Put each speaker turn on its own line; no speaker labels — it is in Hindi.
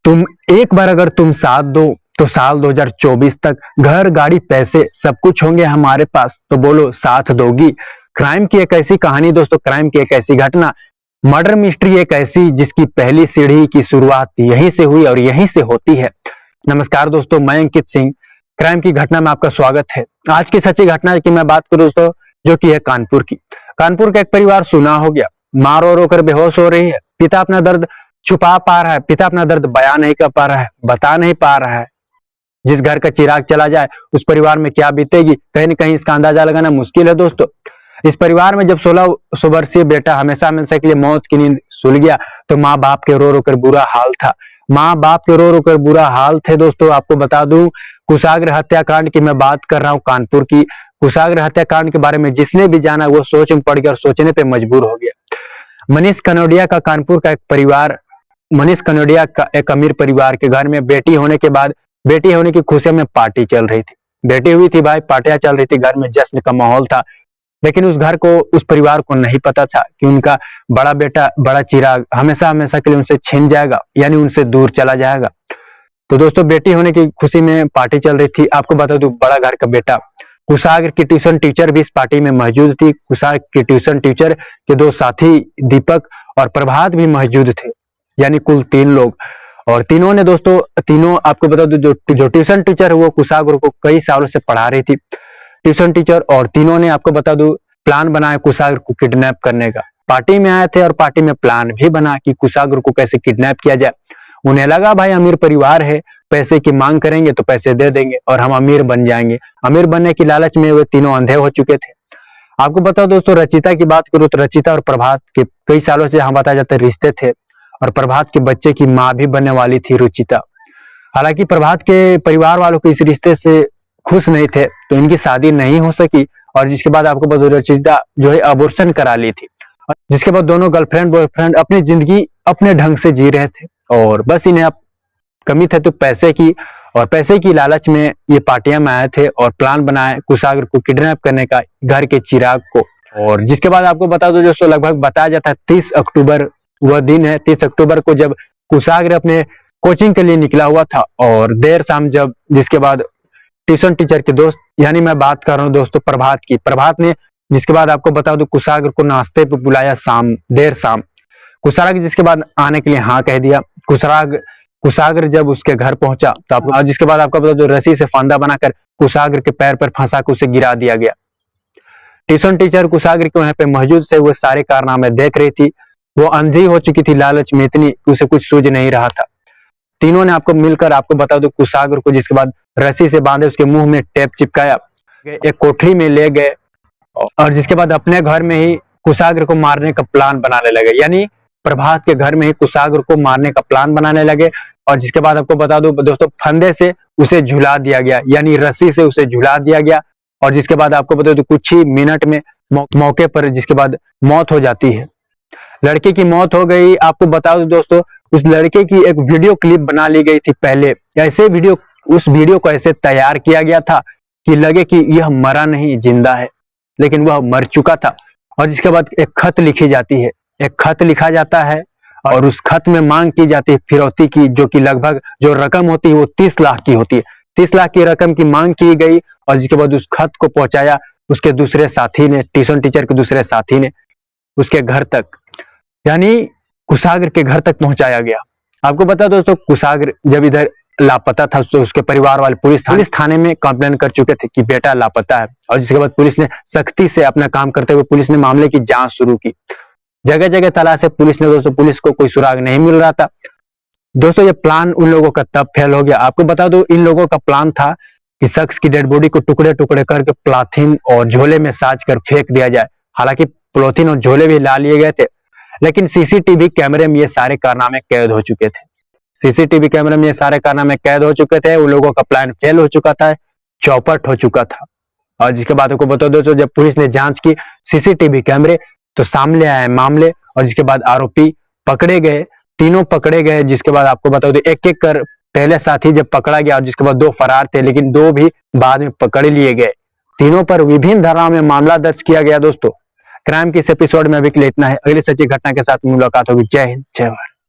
तुम एक बार अगर तुम साथ दो तो साल 2024 तक घर, गाड़ी, पैसे सब कुछ होंगे हमारे पास। तो बोलो साथ दोगी? क्राइम की एक ऐसी कहानी दोस्तों, क्राइम की एक ऐसी घटना, मर्डर मिस्ट्री एक ऐसी जिसकी पहली सीढ़ी की शुरुआत यहीं से हुई और यहीं से होती है। नमस्कार दोस्तों, मैं अंकित सिंह, क्राइम की घटना में आपका स्वागत है। आज की सच्ची घटना की मैं बात करूं दोस्तों, जो कि है कानपुर की। कानपुर का एक परिवार सुना हो गया, मां रो रो कर बेहोश हो रही है। पिता अपना दर्द छुपा पा रहा है, पिता अपना दर्द बयान नहीं कर पा रहा है, बता नहीं पा रहा है। जिस घर का चिराग चला जाए उस परिवार में क्या बीतेगी, कहीं न कहीं इसका अंदाजा लगाना मुश्किल है दोस्तों। इस परिवार में जब 16 वर्षीय बेटा हमेशा हमेशा के लिए मौत की नींद सुल गया तो माँ बाप के रो रो कर बुरा हाल था। माँ बाप के रो रो कर बुरा हाल थे दोस्तों। आपको बता दूं, कुशाग्र हत्याकांड की मैं बात कर रहा हूँ, कानपुर की कुशाग्र हत्याकांड के बारे में जिसने भी जाना वो सोच में पड़ गया और सोचने पे मजबूर हो गया। मनीष कनोडिया का कानपुर का एक परिवार, मनीष कनोडिया का एक अमीर परिवार के घर में बेटी होने के बाद, बेटी होने की खुशी में पार्टी चल रही थी। बेटी हुई थी भाई, पार्टियां चल रही थी, घर में जश्न का माहौल था। लेकिन उस घर को, उस परिवार को नहीं पता था कि उनका बड़ा बेटा, बड़ा चिराग हमेशा हमेशा के लिए उनसे छिन जाएगा, यानी उनसे दूर चला जाएगा। तो दोस्तों, बेटी होने की खुशी में पार्टी चल रही थी। आपको बता दूं, बड़ा घर का बेटा कुशाग्र की ट्यूशन टीचर भी इस पार्टी में मौजूद थी। कुशाग्र की ट्यूशन टीचर के दो साथी दीपक और प्रभात भी मौजूद थे, यानी कुल 3 लोग। और तीनों ने दोस्तों, तीनों आपको बता दो, जो ट्यूशन टीचर है वो कुशाग्र को कई सालों से पढ़ा रही थी, ट्यूशन टीचर। और तीनों ने आपको बता दो प्लान बनाया कुशाग्र को किडनैप करने का। पार्टी में आए थे और पार्टी में प्लान भी बना कि कुशाग्र को कैसे किडनैप किया जाए। उन्हें लगा भाई अमीर परिवार है, पैसे की मांग करेंगे तो पैसे दे देंगे और हम अमीर बन जाएंगे। अमीर बनने की लालच में वे तीनों अंधे हो चुके थे। आपको बताओ दोस्तों, रचिता की बात करूं तो रचिता और प्रभात के कई सालों से हम बताया जाता है रिश्ते थे, और प्रभात के बच्चे की मां भी बनने वाली थी रुचिता। हालांकि प्रभात के परिवार वालों को इस रिश्ते से खुश नहीं थे तो इनकी शादी नहीं हो सकी, और जिसके बाद आपको बता, रचिता जो है अबॉर्शन करा ली थी। जिसके बाद दोनों गर्लफ्रेंड बॉयफ्रेंड अपनी जिंदगी अपने ढंग से जी रहे थे, और बस इन्हें अब कमी थे तो पैसे की, और पैसे की लालच में ये पार्टियां में आए थे और प्लान बनाए कुशाग्र को किडनैप करने का, घर के चिराग को। और जिसके बाद आपको बता दो दोस्तों, लगभग बताया जाता है 30 अक्टूबर वह दिन है। 30 अक्टूबर को जब कुशाग्र अपने कोचिंग के लिए निकला हुआ था, और देर शाम जब, जिसके बाद ट्यूशन टीचर के दोस्त, यानी मैं बात कर रहा हूँ दोस्तों प्रभात की, प्रभात ने जिसके बाद आपको बता दो कुशाग्र को नाश्ते पे बुलाया देर शाम। कुशाग्र जिसके बाद आने के लिए हाँ कह दिया। कुशाग्र जब उसके घर पहुंचा तो जिसके बाद आपको बता दो रस्सी से फंदा बनाकर कुशाग्र के पैर पर फंसा कर उसे गिरा दिया गया। ट्यूशन टीचर कुशाग्र के वहां पे मौजूद से वो सारे कारनामे देख रही थी। वो अंधी हो चुकी थी लालच में इतनी कि उसे कुछ सूझ नहीं रहा था। तीनों ने आपको मिलकर, आपको बता दो, कुशाग्र को जिसके बाद रस्सी से बांधे उसके मुंह में टेप चिपकाया, एक कोठरी में ले गए, और जिसके बाद अपने घर में ही कुशाग्र को मारने का प्लान बनाने लगे। यानी प्रभात के घर में ही कुशाग्र को मारने का प्लान बनाने लगे। और जिसके बाद आपको बता दो दोस्तों, फंदे से उसे झुला दिया गया, यानी रस्सी से उसे झुला दिया गया। और जिसके बाद आपको बता दो कुछ ही मिनट में मौके पर जिसके बाद मौत हो जाती है। लड़के की मौत हो गई। आपको बता दो दोस्तों, उस लड़के की एक वीडियो क्लिप बना ली गई थी पहले। ऐसे वीडियो, उस वीडियो को ऐसे तैयार किया गया था कि लगे कि यह मरा नहीं, जिंदा है, लेकिन वह मर चुका था। और जिसके बाद एक खत लिखी जाती है, एक खत लिखा जाता है, और उस खत में मांग की जाती है फिरौती की, जो कि लगभग जो रकम होती है वो 30 लाख की होती है। 30 लाख की रकम की मांग की गई, और जिसके बाद उस खत को पहुंचाया उसके दूसरे साथी ने, ट्यूशन टीचर के दूसरे साथी ने, उसके घर तक, यानी कुशाग्र के घर तक पहुंचाया गया। आपको बता दोस्तों, कुशाग्र जब इधर लापता था तो उसके परिवार वाले पुलिस थाने में कंप्लेन कर चुके थे कि बेटा लापता है। और जिसके बाद पुलिस ने सख्ती से अपना काम करते हुए पुलिस ने मामले की जांच शुरू की। जगह जगह तलाश है पुलिस ने दोस्तों, पुलिस को कोई सुराग नहीं मिल रहा था दोस्तों। ये प्लान उन लोगों का तब फेल हो गया। आपको बता दो, इन लोगों का प्लान था कि शख्स की डेड बॉडी को टुकड़े टुकड़े करके पॉलीथीन और झोले में साज कर फेंक दिया जाए। हालांकि पॉलीथीन और झोले भी ला लिए गए थे, लेकिन सीसीटीवी कैमरे में ये सारे कारनामे कैद हो चुके थे। सीसीटीवी कैमरे में ये सारे कारनामे कैद हो चुके थे। उन लोगों का प्लान फेल हो चुका था, चौपट हो चुका था। और जिसके बाद आपको बता दो, जब पुलिस ने जांच की सीसीटीवी कैमरे तो सामने आए मामले, और जिसके बाद आरोपी पकड़े गए, तीनों पकड़े गए। जिसके बाद आपको बता दो, एक एक कर पहले साथी जब पकड़ा गया, और जिसके बाद 2 फरार थे, लेकिन 2 भी बाद में पकड़ लिए गए। तीनों पर विभिन्न धाराओं में मामला दर्ज किया गया दोस्तों। क्राइम के इस एपिसोड में अभी के लिए इतना है। अगली सच्ची घटना के साथ मुलाकात होगी। जय हिंद, जय भारत।